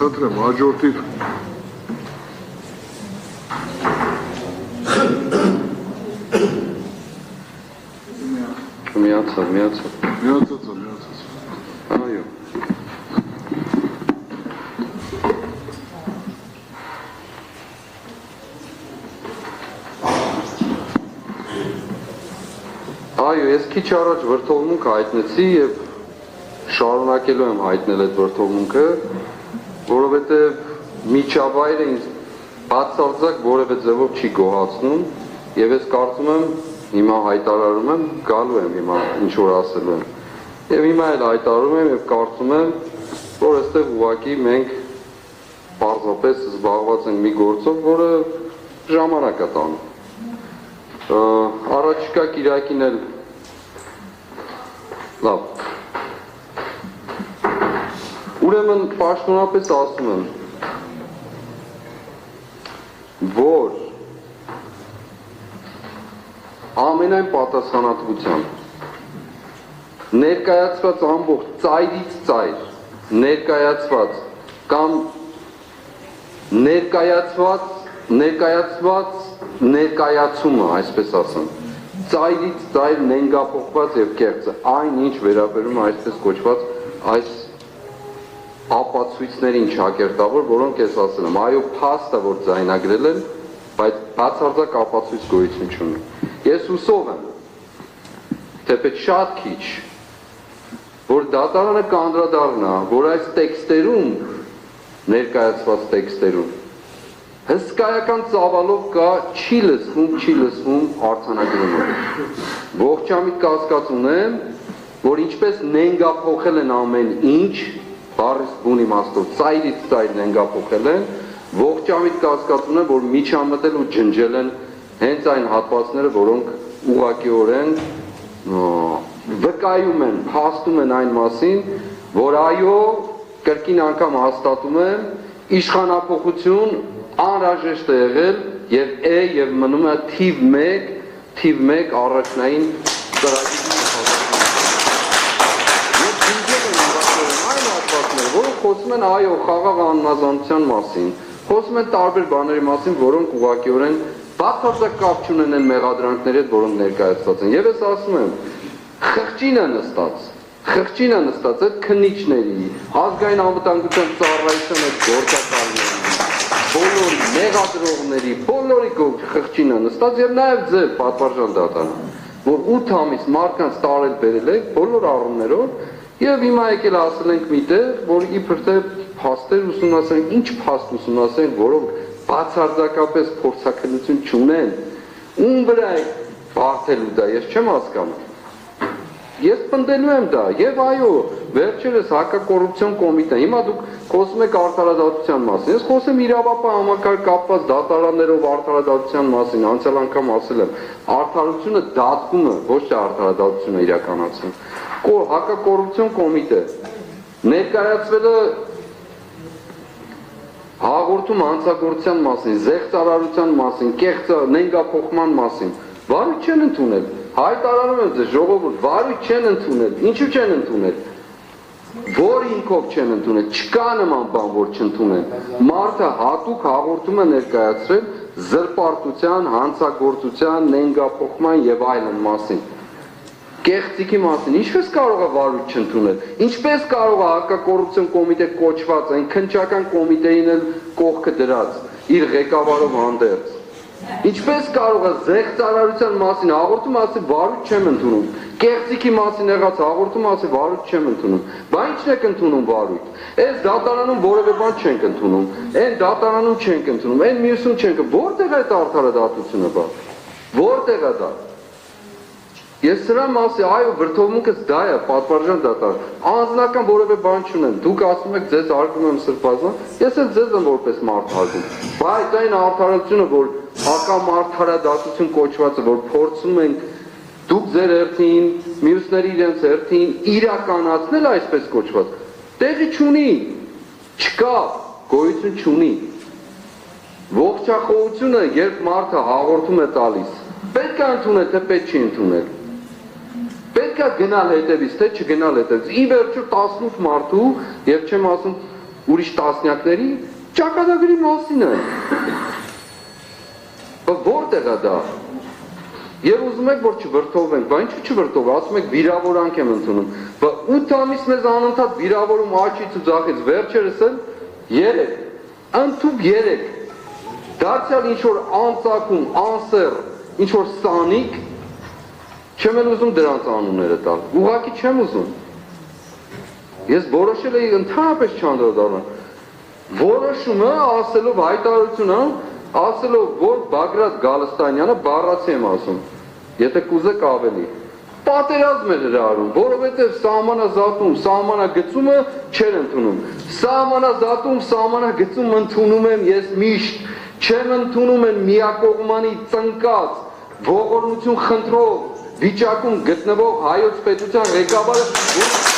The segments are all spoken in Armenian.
Խնդրեմ, հաջորդիր։ Միացած։ Այո։ Այո, ես քիչ առաջ վրդովմունք հայտնեցի եւ շարունակելու եմ հայտնել այդ վրդովմունքը, որովհետեւ միջավայրը ինձ բացարձակ որևէ ձևով չի գոհացնում եւ ես կարծում եմ հիմա հայտարարում եմ, գալու եմ հիմա ինչ որ ասելու եմ։ Եվ հիմա էլ հայտարարում եմ եւ կարծում եմ, որ այստեղ ուղղակի մենք պարզապես զբաղված ենք մի գործով, որը ժամանակ է տանում։ Առաջիկա կիրակին էլ լավ։ Ուրեմն պաշտոնապես ասում եմ, որ ամենայն պատասխանատվությամբ ներկայացված ամբողջ ծայրից ծայր ներկայացված կամ ներկայացումը, այսպես ասեմ, ծայրից ծայր նենգափոխված եւ կեղծը, այն ինչ վերաբերում է այսպես կոչված այս ապացույցներին ճակերտավոր, որոնք ես ասել եմ, այո, փաստը որ ձայնագրել են, բայց բացարձակ ապացույց գոյություն չունի։ Ես հուսով եմ, թեպետ շատ քիչ, որ դատարանը կանդրադառնա, որ այս տեքստերում, ներկայացված տեքստերում, հսկայական ծավալով կա չի լսվում արձանագրումը։ Ողջամիտ կասկած ունեմ, որ ինչպես նենգափոխել են ամեն ինչ, բառից բուն իմաստով, ծայրից ծայր նենգափոխել են, ողջամիտ կասկած ունեմ, որ միջամտել ու ջնջել են հենց այն հատվածները, որոնք ուղղակիորեն վկայում են, փաստում են այն մասին, որ այո, կրկին անգամ հաստատում եմ, իշխանափոխություն անհրաժեշտ է եղել եւ է եւ մնում է թիվ 1 առաջնային ծրագրի այն հատվածները, որոնք խոսում են այո, խաղաղ անհնազանդության մասին, խոսում են տարբեր բաների մասին, որոնք ուղղակիորեն բացարձակ կապ չունեն այն մեղադրանքների հետ, որոնք ներկայացված են։ Եվ ես ասում եմ, խղճինը նստած այդ քննիչների, ազգային անվտանգության ծառայության այդ գործակալների, բոլոր մեղադրողների, բոլորի խղճինը նստած եւ նաեւ ձեր պատվարժան դատարան, որ 8 ամիս մարդկանց տարել բերել եք բոլոր առումներով եւ հիմա եկել ասել ենք միտեղ, որ իբր թե փաստեր ուսումնասիրենք, ինչ փաստ ուսումնասիրենք, որոնք բացարձակապես փորձաքննություն չունեն, ում վրա է բարթելու դա, ես չեմ հասկանում։ Ես պնդելու եմ դա, եւ այո, վերջերս հակակոռուպցիոն կոմիտեն, հիմա դուք խոսում եք արդարադատության մասին, ես խոսեմ իրավապահ համակարգ կապված դատարաններով արդարադատության մասին, անցյալ անգամ ասել եմ, արդարությունը դատվում է, ոչ թե արդարադատությունը իրականացվում։ Հակակոռուպցիոն կոմիտե ներկայացվել է հաղորդում հանցագործության մասին, զեղծարարության մասին, կեղծ նենգափոխման մասին, վարույթ չեն ընդունել, հայտարարում եմ ձեզ ժողովուրդ, վարույթ չեն ընդունել, ինչու չեն ընդունել, որ ինքով չեն ընդունել, չկա նման բան, որ չընդունեն, մարդը հատուկ հաղորդում է ներկայացրել զրպարտության, հանցագործության, նենգափոխման եւ այլն մասին, կեղծիքի մասին, ինչպես կարող է վարույթ չընդունել, ինչպես կարող է հակակոռուպցիոն կոմիտե կոչված, այն քննչական կոմիտեին էլ կողքը դրած, իր ղեկավարով հանդերձ, ինչպես կարող է զեղծարարության մասին հաղորդում ասի վարույթ չեմ ընդունում, կեղծիքի մասին եղած հաղորդում ասի վարույթ չեմ ընդունում, բա ինչն եք ընդունում վարույթ, այս դատարանում որևէ բան չենք ընդունում, այն դատարանում չենք ընդունում, այն մյուսում չենք, որտեղ է այդ արդարադատությունը բա, որտեղ է դա։ Ես սրա մասի, այո, վրդովմունքս դա է, պատվարժան դատար, անձնական որևէ բան չունեմ, դուք ասում եք ձեզ հարգում եմ սրբազան, ես էլ ձեզ եմ որպես մարդ հարգում, բայց այն արդարությունը, որ հակամարդարադատություն կոչվածը, որ փորձում ենք դուք ձեր հերթին, մյուսների իրենց հերթին իրականացնել այսպես կոչված, տեղի չունի, չկա, գոյություն չունի, ողջախոհությունը, երբ մարդը հաղորդում է տալիս, պետք է ընդունել, թե պետք չի ընդունել, պետք է գնալ հետևից, թե չգնալ հետևից, ի վերջո 18 մարդու, եւ չեմ ասում ուրիշ տասնյակների ճակատագրի մասին է։ Որտեղ է դա։ Եվ ուզում եք, որ չվրդովենք, բա ինչու չվրդով, ասում եք վիրավորանք եմ ընդունում, բա 8 ամիս մեզ անընդհատ վիրավորում աչից ու ձախից, վերջերս էլ 3, ընդհուպ 3, դարձյալ ինչ-որ անծակում, անսեր, ինչ-որ սանիկ, չեմ էլ ուզում դրանց անունները տալ, ուղղակի չեմ ուզում, ես որոշել էի ընդհանրապես չանդրադառնալ, որոշումը ասելով հայտարարությունը, ասելով, որ Բագրատ Գալստանյանը բառացի եմ ասում, եթե կուզեք ավելի, պատերազմ էր հրահարում, որովհետև սահմանազատում, սահմանագծումը չեր ընդունում, սահմանագծում ընդունում եմ ես միշտ, չեմ ընդունում են միակողմանի ծնկած, ողորմություն խնդրող, վիճակում գտնվող հայոց պետության ղեկավարը, որ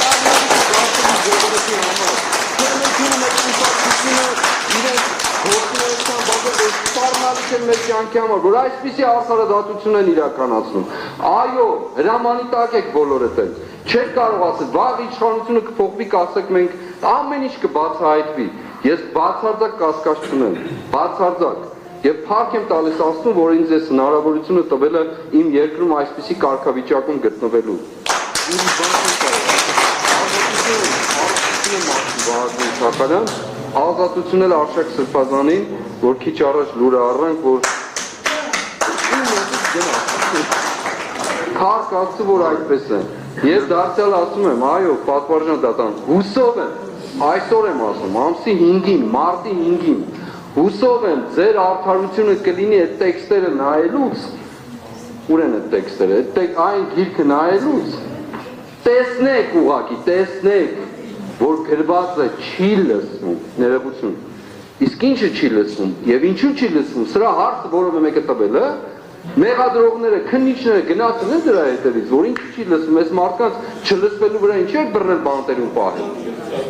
մեր կյանքի համար, որ այսպիսի արդարադատություն են իրականացնում։ Այո, հրամանի տակ եք բոլորդ են։ Չեք կարող ասել, վաղ իշխանությունը կփոխվի, կասեք մենք ամեն ինչ կբացահայտվի։ Ես բացարձակ կասկած չունեմ, բացարձակ։ Եվ փառք եմ տալիս Աստծուն, որ ինձ այս հնարավորությունը տվել է իմ երկրում այսպիսի կարգավիճակում գտնվելու։ Ազատություն էլ Արշակ Սրբազանին, որ քիչ առաջ լուրը առանք, որ քարք ասում, որ այդպես է։ Ես դարձյալ ասում եմ, այո, պատվարժան դատան, հուսով եմ, այսօր եմ ասում, ամսի 5-ին, մարտի 5-ին, հուսով եմ, ձեր արդարությունը կլինի այդ տեքստերը նայելուց, ուր են այդ տեքստերը, այն գիրքը նայելուց, տեսնեք ուղղակի, տեսնեք, որ գրված է չի լսվում, ներողություն, իսկ ինչը չի լսվում, և ինչու չի լսվում, սրա հարցը, որով է մեկը տվել է, մեղադրողները, քննիչները գնացել են դրա հետևից, որ ինչու չի լսվում, այս մարդկանց չլսվելու վրա ինչ եք բռնել բանտերում պահել,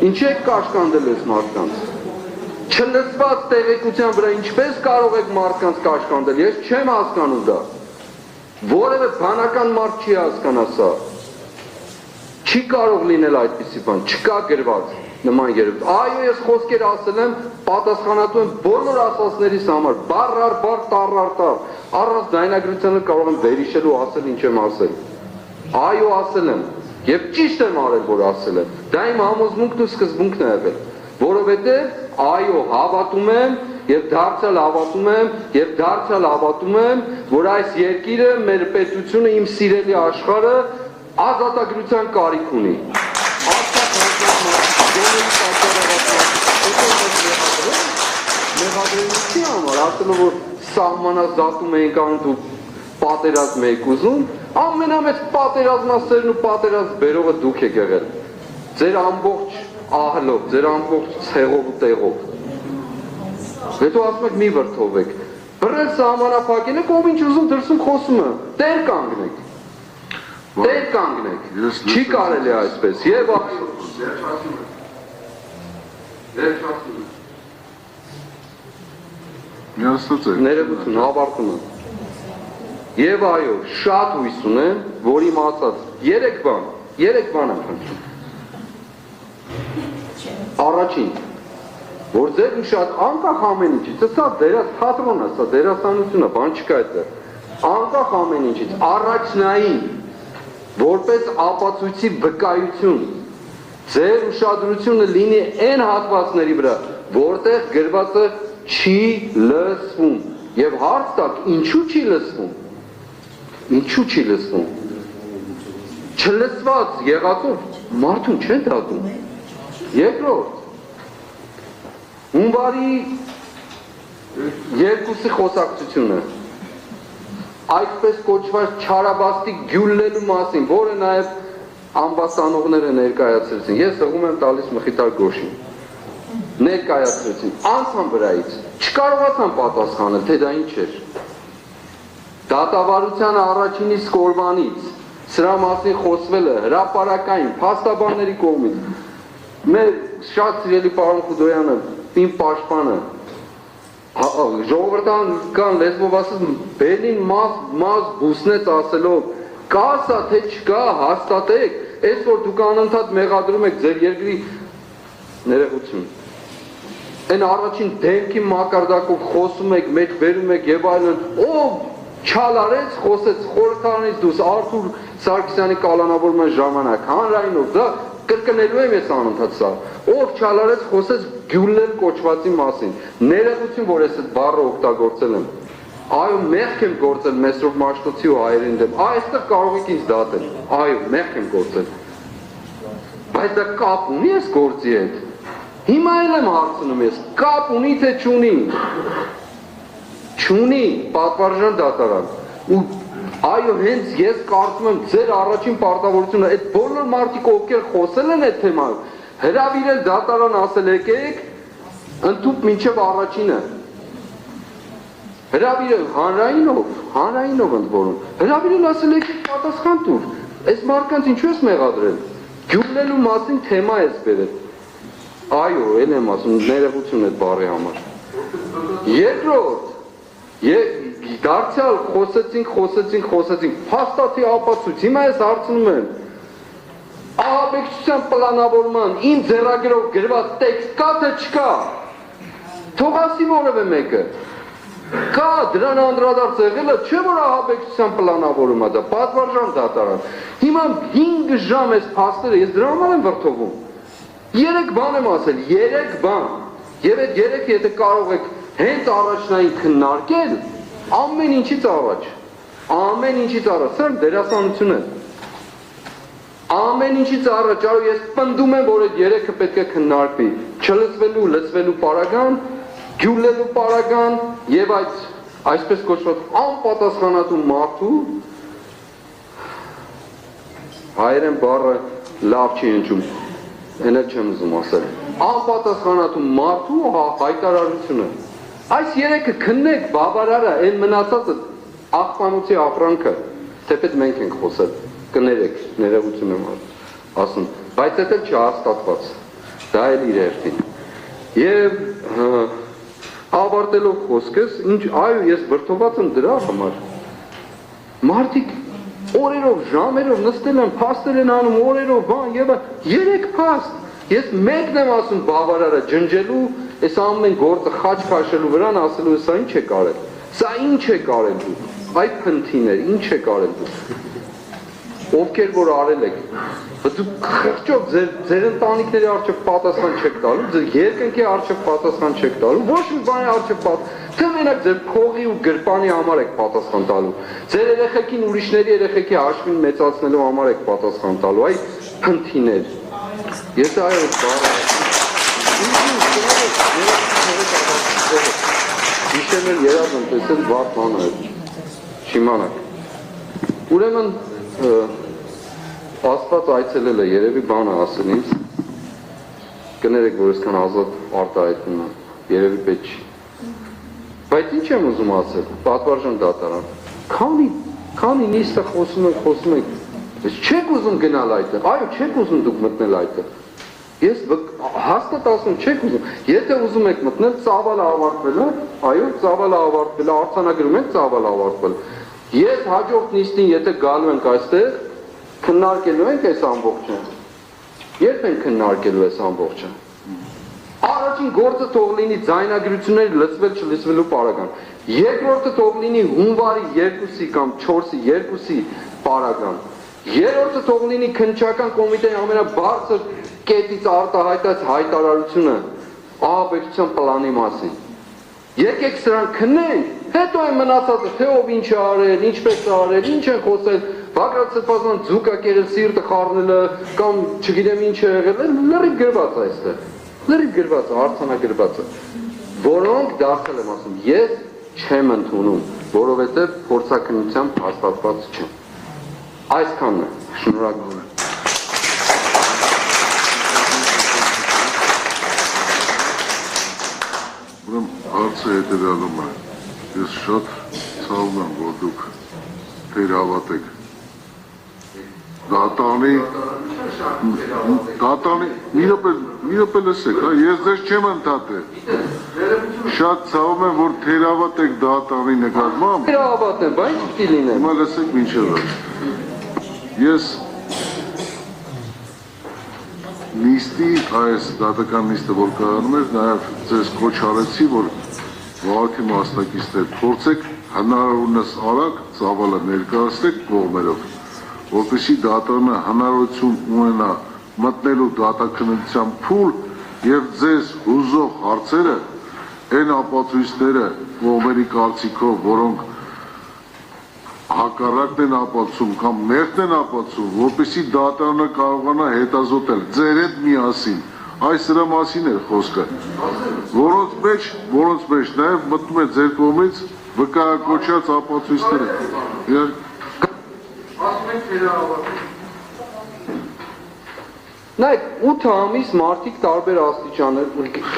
ինչ եք կաշկանդել այս մարդկանց, չլսված տեղեկության վրա ինչպես կարող եք մարդկանց կաշկանդել, ես չեմ հասկանում դա, որևէ բանական մարդ չի հասկանա սա, չի կարող լինել այդպիսի բան, չկա գրված նման երևույթ, այո ես խոսքեր ասել եմ, պատասխանատու եմ բոլոր ասածներիս համար, բառ առ բառ, տառ առ տառ, առանց ձայնագրությանը կարող եմ վերհիշել ու ասել ինչ եմ ասել, այո ասել եմ, և ճիշտ եմ արել, որ ասել եմ, դա իմ համոզմունքն ու սկզբունքն է եղել, որովհետև այո հավատում եմ և դարձյալ հավատում եմ, որ այս երկիրը, մեր պետությունը, իմ սիրելի աշխարհը ազատագրության կարիք ունի, մեղադրելիքի համար, ասելով, որ սահմանազատում ենք անում ու պատերազմ եք ուզում, ամենամեծ պատերազմասերն ու պատերազմ բերողը դուք եք եղել, ձեր ամբողջ ահլով, ձեր ամբողջ ցեղով ու տեղով, հետո ասում եք մի վրդովեք, բռնել սահմանափակել եք, ով ինչ ուզում դրսում խոսում է, տեր կանգնեք, տեր կանգնեք, չի կարելի այսպես, և ներողություն, հավարտում եմ, և այո, շատ հույս ունեմ, որ իմ ասած, 3 բան եմ խնդրում, առաջին, որ ձեր շատ անկախ ամեն ինչից, սա թատրոն է, սա դերասանություն է, բան չկա այդտեղ, անկախ ամեն ինչից, առաջնային, որպես ապացույցի վկայություն, ձեր ուշադրությունը լինի այն հատվածների վրա, որտեղ գրվածը չի լսվում, և հարց տակ, ինչու չի լսվում, չլսված եղածով մարդուն չեն դատում, երկրորդ, հունվարի 2-ի խոսակցությունը, այսպես կոչված չարաբաստիկ գյուլլելու մասին, որը նաև ամբաստանողները ներկայացրեցին, ես հղում եմ տալիս Մխիթար Գոշին, ներկայացրեցին, անցան վրայից, չկարողացան պատասխանել, թե դա ինչ էր, դատավարության առաջինի սկորբանից, սրա մասին խոսվել է հրապարակային, փաստաբանների կողմից, մեր շատ սիրելի պարոն Խուդոյանը, իմ պաշտպանը, ժողովրդական լեզվով ասած բելին մազ բուսնեց ասելով կա սա թե չկա հաստատեք այս որ դուք անընդհատ մեղադրում եք ձեր երկրի ներողություն Այն առաջին դեմքի մակարդակով խոսում եք, մեջ բերում եք եւ այլն, ով չալարեց, խոսեց խորհրդարանից դուրս Արթուր Սարգսյանի կալանավորման ժամանակ, հանրայինով, դա կրկնելու եմ ես անընդհատ սա, ով չալարեց, խոսեց Գյուլլեր կոչվածի մասին, ներողություն, որ ես այդ բառը օգտագործել եմ, այո, մեղք եմ գործել Մեսրոպ Մաշտոցի ու հայերին դեմ, այստեղ կարող եք ինձ դատել, այո, մեղք եմ գործել, բայց դա կապ ունի այս գործի հետ, հիմա էլ եմ հարցնում ես, կապ ունի թե չունի, չունի պատվարժան դատարան, ու այո, հենց ես կարծում եմ ձեր առաջին պարտավորությունը, այդ բոլոր մարդիկ ովքեր խոսել են այդ թեմայով, հրավիրել դատարան ասել եկեք, ընդཐུպ մինչև առաջինը, հրավիրել հանրայինով ընդ որում, հրավիրել ասել եկեք պատասխան տուր, այս մարդկանց ինչու ես մեղադրել, գյուլելու մասին թեմա ես բերել, այո, էլ եմ ասում, ներողություն այդ բառի համար, երկրորդ, դարձյալ խոսեցինք, փաստացի ապացույց, հիմա ես հարցնում եմ, ահաբեկչության պլանավորման իմ ձեռագրով գրված տեքստ կա թե չկա, թող ասի որևէ մեկը, կա դրան անդրադարձ եղելը, չէ որ ահաբեկչության պլանավորումը դա, պատվարժան դատարան, հիմա 5 ժամ ես փաստերը, ես դրա համար եմ վրդովում, 3 բան եմ ասել, 3 բան, եւ այդ 3 եթե կարող եք հենց առաջնային քննարկել, ամեն ինչից առաջ, սա դերասանություն է, ամեն ինչից առաջ, արո ես պնդում եմ, որ այդ 3-ը պետք է քննարկվի, չլծվելու, լծվելու պարագան, գյուլելու պարագան եւ այսպես կոչված անպատասխանատու մարդու, հայերեն բառը լավ չի հնչում, այն էլ չեմ ուզում ասել, անպատասխանատու մարդու հայտարարությունը, այս 3-ը քննեք բավարար է, այն մնացածը աղբանոցի ապրանքը, թեպետ մենք ենք խոսել, կներեք, ներողություն եմ ասում, բայց դա չի հաստատված, դա էլ իր հերթին։ Եվ ավարտելով խոսքս, այո, ես վրդոված եմ դրա համար, մարդիկ օրերով, ժամերով նստել են, փաստեր են անում, օրերով, բան եւ 3 փաստ, ես մեկն եմ ասում բավարարը ջնջելու, այս ամեն գործը խաչ քաշելու վրան ասելու սա ինչ է կարել, սա ինչ է կարել դու, այդ փնթիներ, ինչ է կարել դու, ովքեր որ արել եք, դու խղճով ձեր ընտանիքների առջև պատասխան չեք տալու, ձեր երկնքի առջև պատասխան չեք տալու, ոչ մի բանի առջև պատասխան, թե մենակ ձեր փողի ու գրպանի համար եք պատասխան տալու, ձեր երեխեքին ուրիշների երեխեքի հաշվին մեծացնելու համար եք պատասխան տալու, այ փնթիներ, ես այո Իշեմել երազ եմ տեսել վատ բանը շիմանակ ուրեմն ասված այցելել է երևի բանը ասել ինձ կներեք որ եսքան ազատ արտահայտվում եմ երևի պետք չի բայց ինչ եմ ուզում ասել պատվարժան դատարան քանի նիստը խոսում եք չեք ուզում գնալ այդտեղ այո չեք ուզում դուք մտնել այդտեղ Ես հաստատ ասում չեք ուզում, եթե ուզում եք մտնել ծավալը ավարտվել է, այո ծավալը ավարտվել է, արձանագրում ենք ծավալը ավարտվել Ես հաջորդ նիստին եթե գալու ենք այստեղ, քննարկելու ենք այս ամբողջը, երբ ենք քննարկելու այս ամբողջը, առաջին գործը թող լինի ձայնագրությունների լծվել չլծվելու պարագան, երկրորդը թող լինի հունվարի 2-ի կամ 4-ի 2-ի պարագան, երրորդը թող լինի քննչական կոմիտեի ամենաբարձր կետից արտահայտած հայտարարությունը ահաբեկչության պլանի մասին։ Եկեք սրան քննենք, հետո այն մնացածը, թե ով ինչ է արել, ինչպես է արել, ինչ են խոսել, Բագրատ Սրբազան ձուկա կերել, սիրտը խառնելը կամ չգիտեմ ինչ է եղել, լրիվ գրված է այստեղ։ Լրիվ գրված է, արձանագրված է։ Որոնք դարձել եմ ասում, ես չեմ ընդունում, որովհետև փորձաքննությամբ հաստատված չեմ։ Այսքանն է, շնորհակալ եմ։ Հարցը հետևյալում է, ես շատ ցավում եմ, որ դուք թերավատ եք, դատանի, մի րոպե լսեք, ես ձեզ չեմ ընդհատել, շատ ցավում եմ, որ թերավատ եք դատանի նկատմամբ, թերավատ եմ, բայց պիտի լինեմ, հիմա լսեք մինչև ես նիստի այս դատական նիստը որ կայանում էր նաև ձեզ կոչ արեցի որ վարքի մասնակիցներ փորձեք հնարավորինս արագ ծավալը ներկայացնեք կողմերով որպեսզի դատարանը հնարավորություն ունենա մտնելու դատաքննության փուլ եւ ձեզ ուզող հարցերը այն ապացույցները կողմերի կարծիքով որոնք հակառակն են ապացում կամ մեղքն են ապացում որպեսզի դատարանը կարողանա հետազոտել ձեր հետ միասին այս դրա մասին էր խոսքը որոնց մեջ նաև մտնում է ձեր կողմից վկայակոչած ապացույցները նայեք 8 ամիս մարդիկ տարբեր աստիճաններ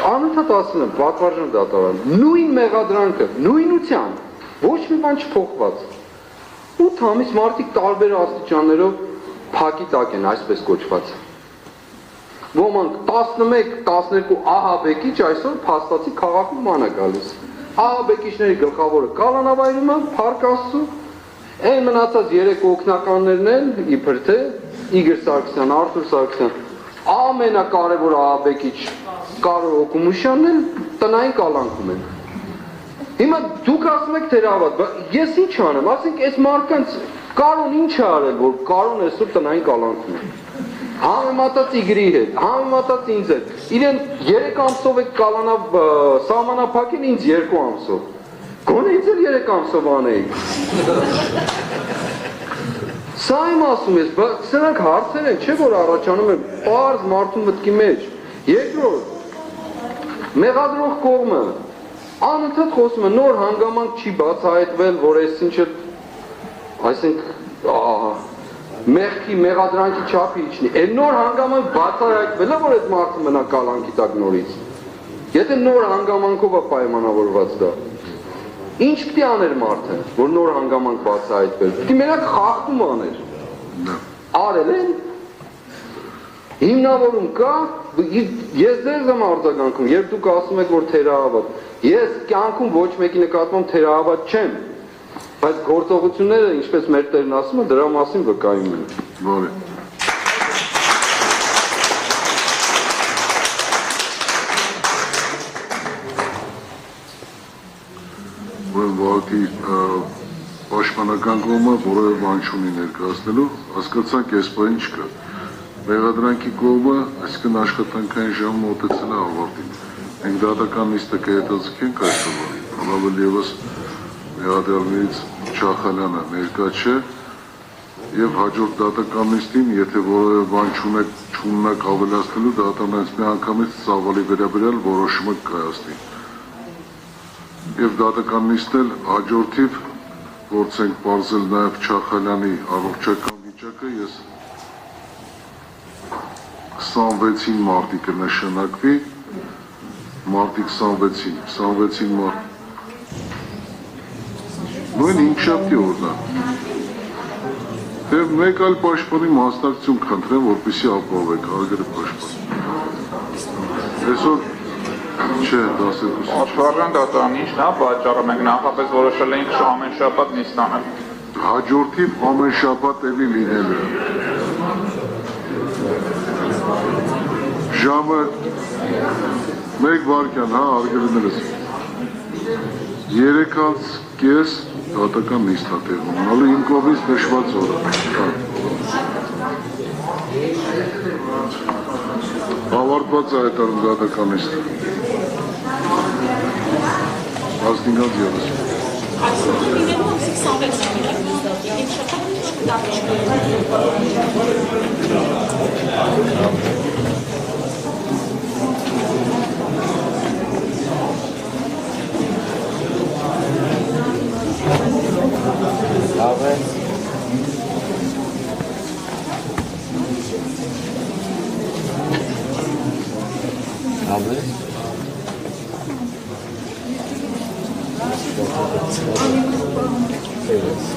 անընդհատ ասում են պատվարժան դատարան նույն մեղադրանքը նույնությամբ ոչ մի բան չփոխված 8 ամիս մարդիկ տարբեր աստիճաններով փակի տակ են այսպես կոչված ոմանք 11-12 ահաբեկիչ այսօր փաստացի քաղաքում ման է գալիս ահաբեկիչների գլխավորը կալանավայրում է փառք Աստծո այն մնացած 3 օգնականներն են իբր թե Իգոր Սարգսյան, Արթուր Սարգսյան ամենակարևոր ահաբեկիչ Կարո Օկումուշյանն էլ տնային կալանքում են հիմա դուք ասում եք թերավատ ես ինչ անեմ ասենք այս մարդկանց Կարոն ինչ է արել որ Կարոն այսօր տնային կալանքում է Համեմատած Իգրի հետ, համեմատած ինձ հետ իրեն 3 ամսով եք կալանավ սահմանափակին ինձ 2 ամսով Գոնե ինձ էլ 3 ամսով անեիք Սա իմ ասում ես, բայց սրանք հարցեր են, չէ որ առաջանում են պարզ մարդու մտքի մեջ Երկրորդ մեղադրող կողմը անընդհատ խոսում է նոր հանգամանք չի բացահայտվել, որ այսինչն այսինքն մեղքի մեղադրանքի չափի իջնի Այդ նոր հանգամանք բացահայտվել է, որ այդ մարդը մնա կալանքի տակ նորից Եթե նոր հանգամանքով է պայմանավորված դա Ինչ պիտի աներ մարդը, որ նոր հանգամանք բացահայտվել Պիտի մենակ խախտում աներ Արել են Հիմնավորում կա Ես ձեզ եմ արձագանքում, երբ դուք ասում եք, որ թերահավատ Ես կյանքում ոչ մեկի նկատմամբ թերահավատ չեմ Բայց գործողությունները, ինչպես մեր տերն ասում է, դրա մասին վկայում են Որի Վարքի պաշտպանական կողմը որևէ բան չունի ներկայացնելու, հասկացանք այս բան չկա։ Մեղադրանքի կողմը, այսինքն աշխատանքային ժամը մոտեցել է ավարտին։ Մենք դատական նիստը կհետաձգենք այսօր, ավելի ևս մեղադրյալներից Չախալյանը ներկա չէ եւ հաջորդ դատական նիստին, եթե որևէ բան չունենակ ավելացնելու, դատարանից մի անգամից ծավալի վերաբերյալ որոշումը կայացնի։ Եվ դատական նիստել հաջորդիվ փորձենք բարձել նաև Չախալյանի առողջական վիճակը, ես 26-ին մարտի կնշանակվի, մարտի 26-ին մարտ, նույն հինգշաբթի օրն է, թե մեկ այլ պաշտպանի մասնակցություն խնդրեմ, որպեսզի ապահովեք, հարգելի պաշտպան։ Այսօր Չէ, 12 Պատվարժան դատարան ինչն է պատճառը մենք նախապես որոշել էինք ամեն շաբաթ նիստ անել Հաջորդիվ ամեն շաբաթ էլի լինելու Ժամը 1 վայրկյան, հա, հարգելիներս 3:30 դատական նիստ է տեղի ունենալու իմ կողմից նշված օրը Ավարտված է այդ դատական նիստը 15:30 Yes.